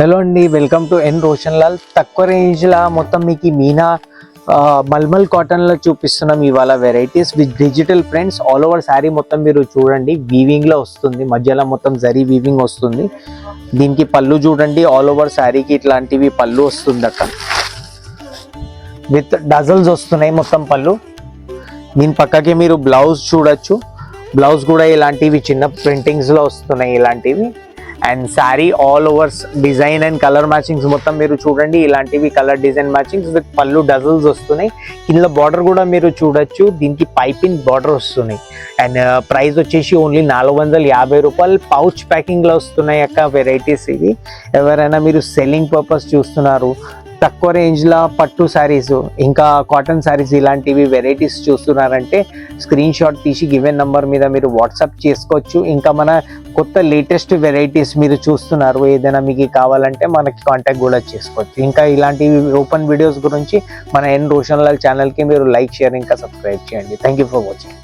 Hello అండి, welcome to ఎన్ రోషన్ లాల్. తక్కువ రేంజ్లో మొత్తం మీకు మీనా మల్మల్ కాటన్లో చూపిస్తున్నాం ఇవాళ varieties with digital prints. All over sari మొత్తం మీరు చూడండి, వీవింగ్లో వస్తుంది, మధ్యలో మొత్తం జరీ వీవింగ్ వస్తుంది. దీనికి పళ్ళు చూడండి, ఆల్ ఓవర్ శారీకి ఇట్లాంటివి పళ్ళు వస్తుంది అక్కడ, విత్ డజల్స్ వస్తున్నాయి మొత్తం పళ్ళు. దీని పక్కకి మీరు బ్లౌజ్ చూడొచ్చు, బ్లౌజ్ కూడా ఇలాంటివి చిన్న ప్రింటింగ్స్లో వస్తున్నాయి ఇలాంటివి. And sari all overs design and colour matchings మొత్తం మీరు చూడండి, ఇలాంటివి కలర్ డిజైన్ మ్యాచింగ్స్ విత్ పళ్ళు డజల్స్ వస్తున్నాయి. కింద బార్డర్ కూడా మీరు చూడొచ్చు, దీనికి పైపింగ్ బార్డర్ వస్తున్నాయి. అండ్ ప్రైస్ వచ్చేసి ఓన్లీ 450 రూపాయలు. పౌచ్ ప్యాకింగ్లో వస్తున్నాయి అక్క వెరైటీస్ ఇవి. ఎవరైనా మీరు సెల్లింగ్ పర్పస్ చూస్తున్నారు, తక్కువ రేంజ్లో పట్టు శారీస్ ఇంకా కాటన్ శారీస్ ఇలాంటివి వెరైటీస్ చూస్తున్నారంటే స్క్రీన్ షాట్ తీసి గివెన్ నంబర్ మీద మీరు వాట్సాప్ చేసుకోవచ్చు. ఇంకా మన కొత్త లేటెస్ట్ వెరైటీస్ మీరు చూస్తున్నారు, ఏదైనా మీకు కావాలంటే మనకి కాంటాక్ట్ కూడా చేసుకోవచ్చు. ఇంకా ఇలాంటివి ఓపెన్ వీడియోస్ గురించి మన ఎన్ రోషన్ లాల్ ఛానల్కి మీరు లైక్, షేర్ ఇంకా సబ్స్క్రైబ్ చేయండి. Thank you for watching.